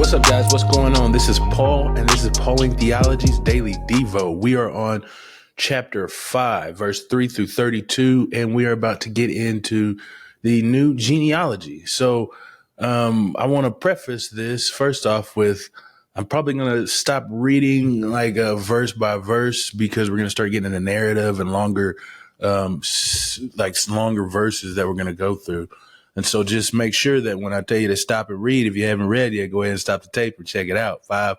What's up, guys? What's going on? This is Paul, and this is Pauline Theology's Daily Devo. We are on chapter 5, verse 3 through 32, and we are about to get into the new genealogy. So I want to preface this first off with I'm probably going to stop reading like verse by verse because we're going to start getting a narrative and longer verses that we're going to go through. And so just make sure that when I tell you to stop and read, if you haven't read yet, go ahead and stop the tape and check it out, 5,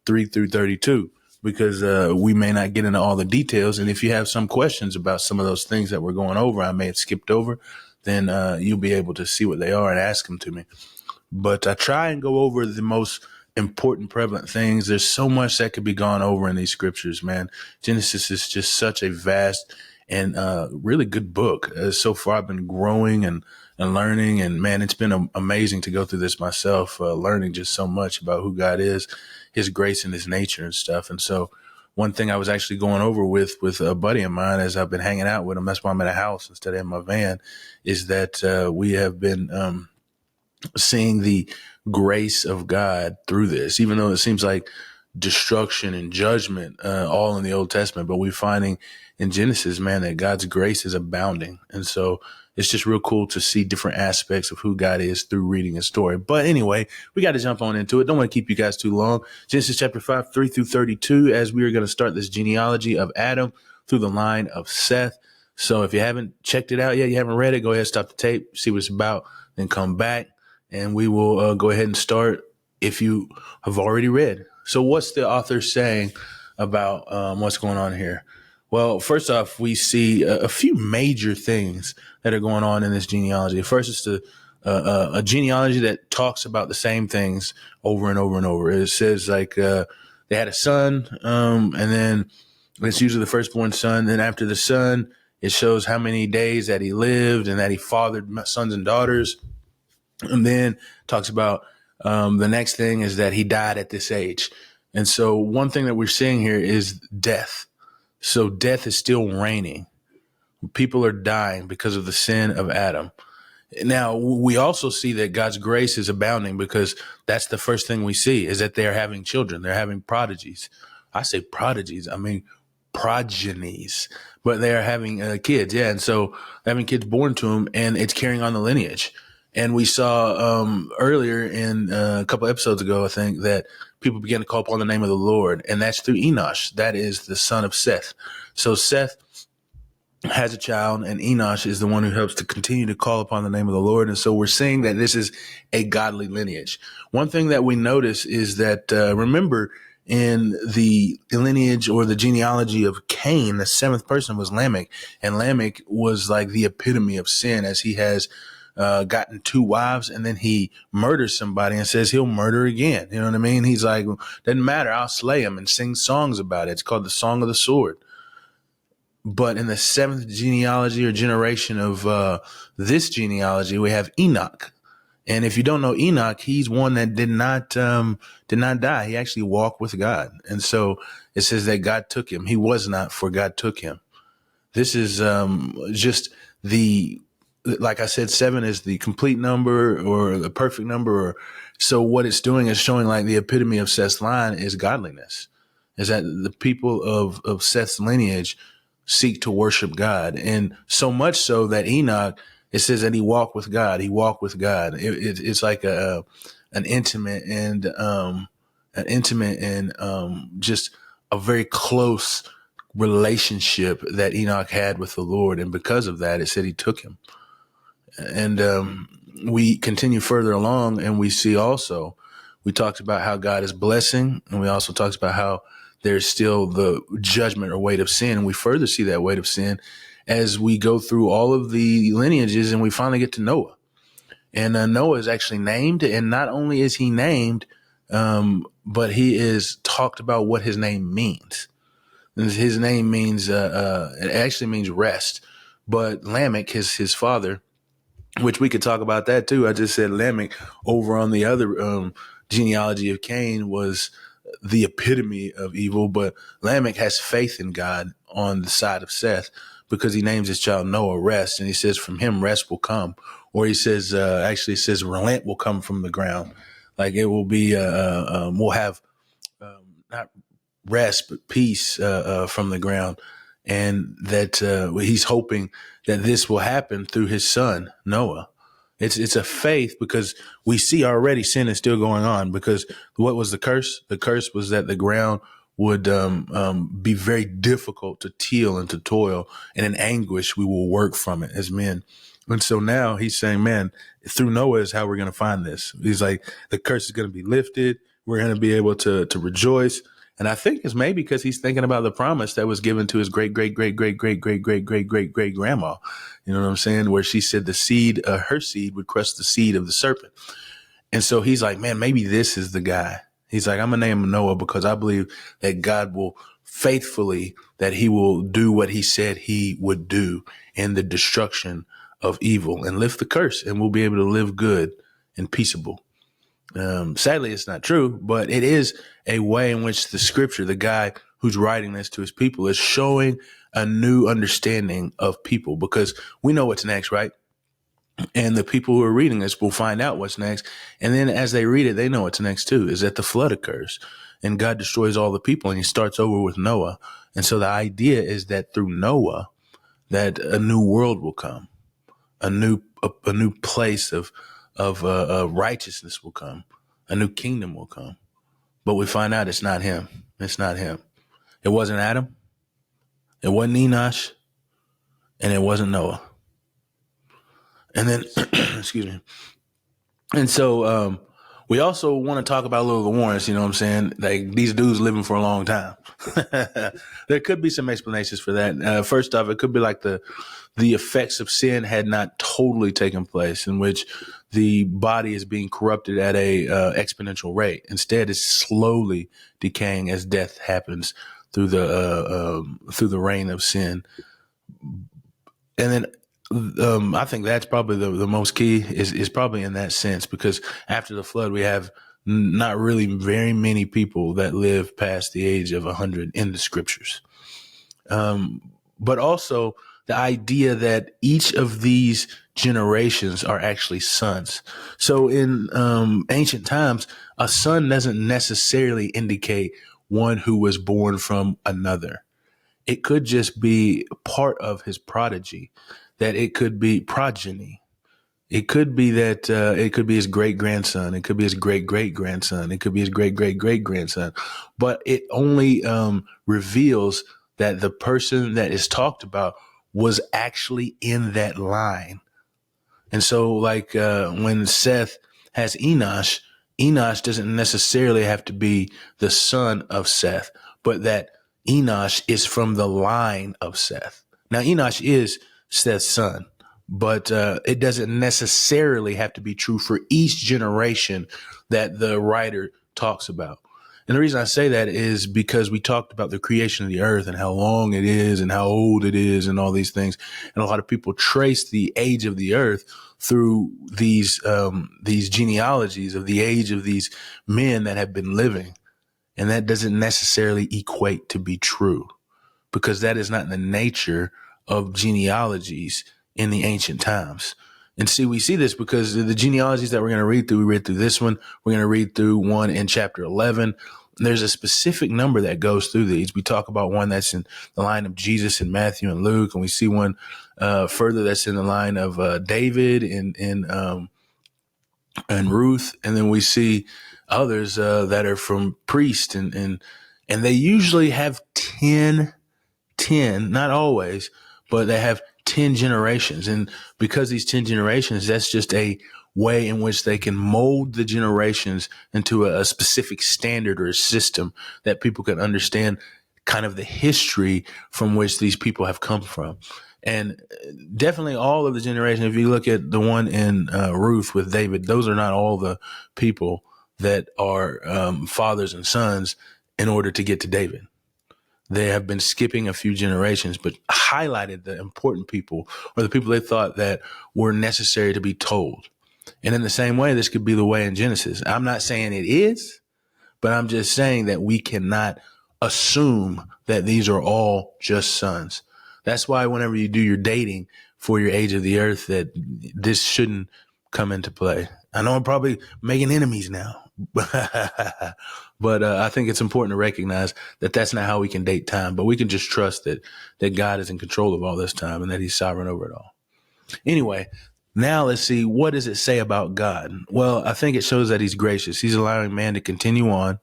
3 through 32, because we may not get into all the details. And if you have some questions about some of those things that we're going over, I may have skipped over, then you'll be able to see what they are and ask them to me. But I try and go over the most important, prevalent things. There's so much that could be gone over in these scriptures, man. Genesis is just such a vast and really good book. So far, I've been growing and learning, and man, it's been amazing to go through this myself, learning just so much about who God is, his grace and his nature and stuff. And so one thing I was actually going over with a buddy of mine as I've been hanging out with him, that's why I'm at a house instead of in my van, is that we have been seeing the grace of God through this, even though it seems like destruction and judgment all in the Old Testament, but we're finding in Genesis, man, that God's grace is abounding. And so it's just real cool to see different aspects of who God is through reading his story. But anyway, we got to jump on into it. Don't want to keep you guys too long. Genesis chapter 5, 3 through 32, as we are going to start this genealogy of Adam through the line of Seth. So if you haven't checked it out yet, you haven't read it, go ahead, stop the tape, see what it's about, then come back and we will go ahead and start if you have already read. So what's the author saying about what's going on here? Well, first off, we see a few major things that are going on in this genealogy. First is a genealogy that talks about the same things over and over and over. It says like they had a son, and then it's usually the firstborn son. Then after the son, it shows how many days that he lived and that he fathered sons and daughters. And then talks about the next thing is that he died at this age. And so one thing that we're seeing here is death. So death is still reigning. People are dying because of the sin of Adam. Now, we also see that God's grace is abounding because that's the first thing we see is that they're having children. They're having prodigies. I say prodigies. I mean progenies. But they are having kids. Yeah. And so having kids born to them, and it's carrying on the lineage. And we saw earlier in a couple episodes ago, I think, that people began to call upon the name of the Lord, and that's through Enosh. That is the son of Seth. So Seth has a child, and Enosh is the one who helps to continue to call upon the name of the Lord. And so we're seeing that this is a godly lineage. One thing that we notice is that, remember, in the lineage or the genealogy of Cain, the seventh person was Lamech, and Lamech was like the epitome of sin, as he has gotten 2 wives, and then he murders somebody and says he'll murder again. You know what I mean? He's like, doesn't matter, I'll slay him, and sing songs about it. It's called the Song of the Sword. But in the seventh genealogy or generation of this genealogy, we have Enoch. And if you don't know Enoch, he's one that did not die. He actually walked with God. And so it says that God took him. He was not, for God took him. This is just like I said, 7 is the complete number or the perfect number. So what it's doing is showing like the epitome of Seth's line is godliness, is that the people of Seth's lineage seek to worship God. And so much so that Enoch, it says that he walked with God. He walked with God. It's like an intimate and just a very close relationship that Enoch had with the Lord. And because of that, it said he took him. And we continue further along, and we see also, we talked about how God is blessing, and we also talked about how there's still the judgment or weight of sin. And we further see that weight of sin as we go through all of the lineages, and we finally get to Noah. And Noah is actually named, and not only is he named, but he is talked about what his name means. And his name means, it actually means rest. But Lamech, his father, which we could talk about that too. I just said Lamech over on the other genealogy of Cain was the epitome of evil, but Lamech has faith in God on the side of Seth because he names his child Noah rest, and he says from him rest will come. Or he says, actually says relent will come from the ground. Like it will be, we'll have not rest, but peace from the ground. And that he's hoping that this will happen through his son, Noah. It's a faith because we see already sin is still going on because what was the curse? The curse was that the ground would be very difficult to till and to toil, and in anguish we will work from it as men. And so now he's saying, man, through Noah is how we're going to find this. He's like, the curse is going to be lifted. We're going to be able to rejoice. And I think it's maybe because he's thinking about the promise that was given to his great, great, great, great, great, great, great, great, great, great grandma. You know what I'm saying? Where she said the seed, her seed would crush the seed of the serpent. And so he's like, man, maybe this is the guy. He's like, I'm going to name him Noah because I believe that God will faithfully, that he will do what he said he would do in the destruction of evil and lift the curse, and we'll be able to live good and peaceable. Sadly, it's not true, but it is a way in which the scripture, the guy who's writing this to his people, is showing a new understanding of people, because we know what's next, right? And the people who are reading this will find out what's next. And then as they read it, they know what's next too, is that the flood occurs and God destroys all the people and he starts over with Noah. And so the idea is that through Noah, that a new world will come, a new place of righteousness will come, a new kingdom will come. But we find out it's not him. It's not him. It wasn't Adam. It wasn't Enosh. And it wasn't Noah. And then, excuse me. And so we also want to talk about a little of the Warrens, you know what I'm saying? Like these dudes living for a long time. There could be some explanations for that. First off, it could be like the effects of sin had not totally taken place, in which the body is being corrupted at a exponential rate. Instead, it's slowly decaying as death happens through the reign of sin. And then I think that's probably the most key is probably in that sense, because after the flood, we have not really very many people that live past the age of 100 in the scriptures. But also the idea that each of these generations are actually sons. So in ancient times, a son doesn't necessarily indicate one who was born from another. It could just be part of his prodigy, that it could be progeny. It could be that it could be his great grandson. It could be his great great grandson. It could be his great great great grandson. But it only reveals that the person that is talked about was actually in that line. And so like when Seth has Enosh, Enosh doesn't necessarily have to be the son of Seth, but that Enosh is from the line of Seth. Now, Enosh is Seth's son, but it doesn't necessarily have to be true for each generation that the writer talks about. And the reason I say that is because we talked about the creation of the earth and how long it is and how old it is and all these things. And a lot of people trace the age of the earth through these genealogies of the age of these men that have been living. And that doesn't necessarily equate to be true, because that is not the nature of genealogies in the ancient times. And see, we see this because the genealogies that we're going to read through, we read through this one. We're going to read through one in chapter 11. There's a specific number that goes through these. We talk about one that's in the line of Jesus in Matthew and Luke, and we see one further that's in the line of David and Ruth, and then we see others that are from priests, and they usually have 10, not always, but they have 10 generations. And because these 10 generations, that's just a way in which they can mold the generations into a specific standard or a system that people can understand kind of the history from which these people have come from. And definitely all of the generation, if you look at the one in Ruth with David, those are not all the people that are fathers and sons in order to get to David. They have been skipping a few generations, but highlighted the important people or the people they thought that were necessary to be told. And in the same way, this could be the way in Genesis. I'm not saying it is, but I'm just saying that we cannot assume that these are all just sons. That's why whenever you do your dating for your age of the earth, that this shouldn't come into play. I know I'm probably making enemies now, But I think it's important to recognize that that's not how we can date time, but we can just trust that God is in control of all this time and that he's sovereign over it all. Anyway, now let's see, what does it say about God? Well, I think it shows that he's gracious. He's allowing man to continue on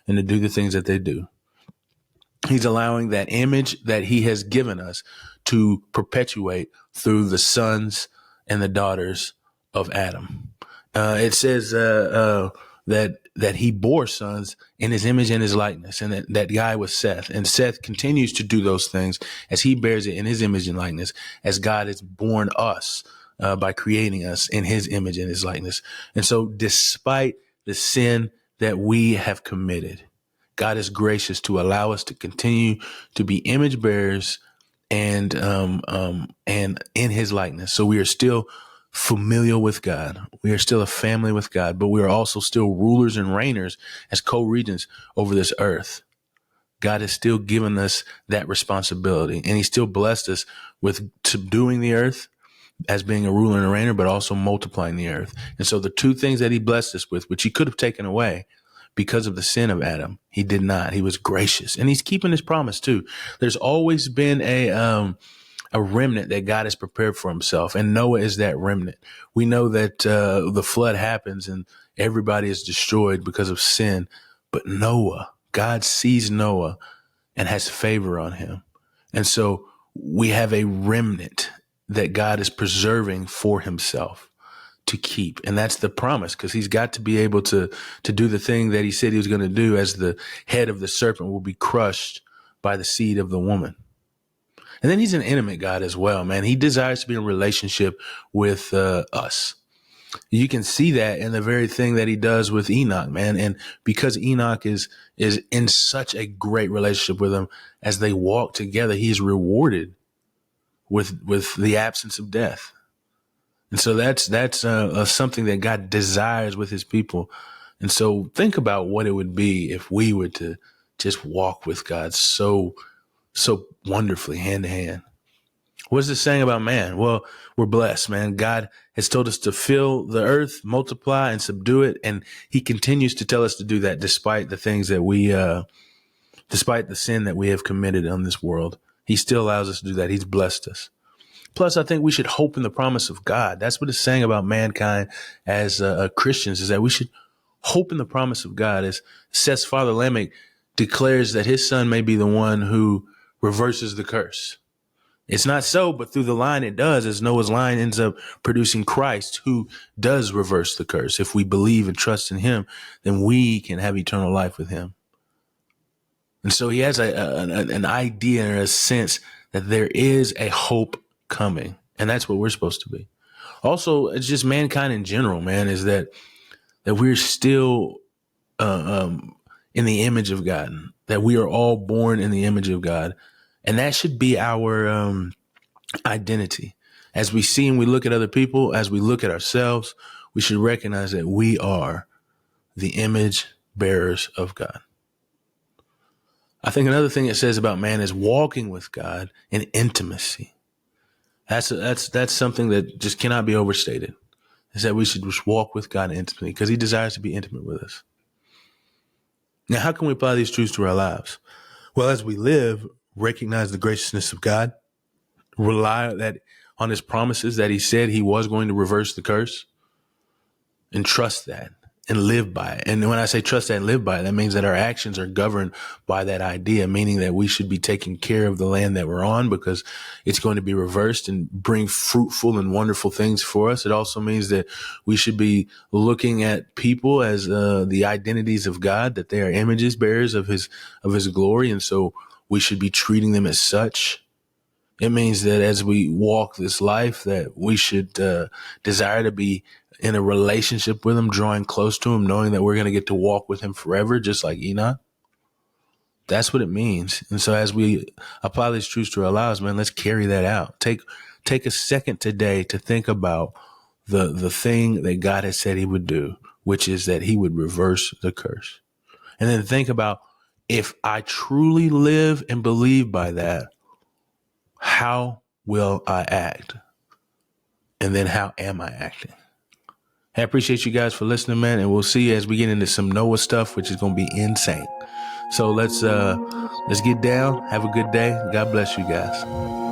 and to do the things that they do. He's allowing that image that he has given us to perpetuate through the sons and the daughters of Adam. It says that he bore sons in his image and his likeness, and that guy was Seth. And Seth continues to do those things as he bears it in his image and likeness, as God has born us by creating us in his image and his likeness. And so despite the sin that we have committed, God is gracious to allow us to continue to be image bearers and in his likeness. So we are still familial with God. We are still a family with God, but we are also still rulers and reigners as co-regents over this earth. God has still given us that responsibility, and he still blessed us with subduing the earth as being a ruler and a reigner, but also multiplying the earth. And so the two things that he blessed us with, which he could have taken away because of the sin of Adam, he did not. He was gracious, and he's keeping his promise too. There's always been a remnant that God has prepared for himself, and Noah is that remnant. We know that the flood happens and everybody is destroyed because of sin, but Noah, God sees Noah and has favor on him. And so we have a remnant that God is preserving for himself to keep. And that's the promise, because he's got to be able to do the thing that he said he was going to do, as the head of the serpent will be crushed by the seed of the woman. And then he's an intimate God as well, man. He desires to be in relationship with us. You can see that in the very thing that he does with Enoch, man. And because Enoch is in such a great relationship with him, as they walk together, he is rewarded with the absence of death. And so that's something that God desires with his people. And so think about what it would be if we were to just walk with God so wonderfully hand to hand. What is it saying about man? Well, we're blessed, man. God has told us to fill the earth, multiply, and subdue it. And he continues to tell us to do that despite the things that despite the sin that we have committed on this world. He still allows us to do that. He's blessed us. Plus, I think we should hope in the promise of God. That's what it's saying about mankind as Christians, is that we should hope in the promise of God. As Seth's father Lamech declares that his son may be the one who reverses the curse. It's not so, but through the line it does, as Noah's line ends up producing Christ, who does reverse the curse. If we believe and trust in him, then we can have eternal life with him. And so he has an idea or a sense that there is a hope coming, and that's what we're supposed to be. Also, it's just mankind in general, man, is that we're still in the image of God, that we are all born in the image of God. And that should be our identity. As we see and we look at other people, as we look at ourselves, we should recognize that we are the image bearers of God. I think another thing it says about man is walking with God in intimacy. That's something that just cannot be overstated. Is that we should just walk with God intimately, because he desires to be intimate with us. Now, how can we apply these truths to our lives? Well, as we live, recognize the graciousness of God, rely on his promises that he said he was going to reverse the curse, and trust that and live by it. And when I say trust that and live by it, that means that our actions are governed by that idea, meaning that we should be taking care of the land that we're on, because it's going to be reversed and bring fruitful and wonderful things for us. It also means that we should be looking at people as the identities of God, that they are images bearers of his glory. And so we should be treating them as such. It means that as we walk this life, that we should desire to be in a relationship with him, drawing close to him, knowing that we're going to get to walk with him forever, just like Enoch. That's what it means. And so as we apply these truths to our lives, man, let's carry that out. Take a second today to think about the thing that God has said he would do, which is that he would reverse the curse. And then think about, if I truly live and believe by that, how will I act? And then how am I acting? I appreciate you guys for listening, man. And we'll see you as we get into some Noah stuff, which is going to be insane. So let's get down. Have a good day. God bless you guys.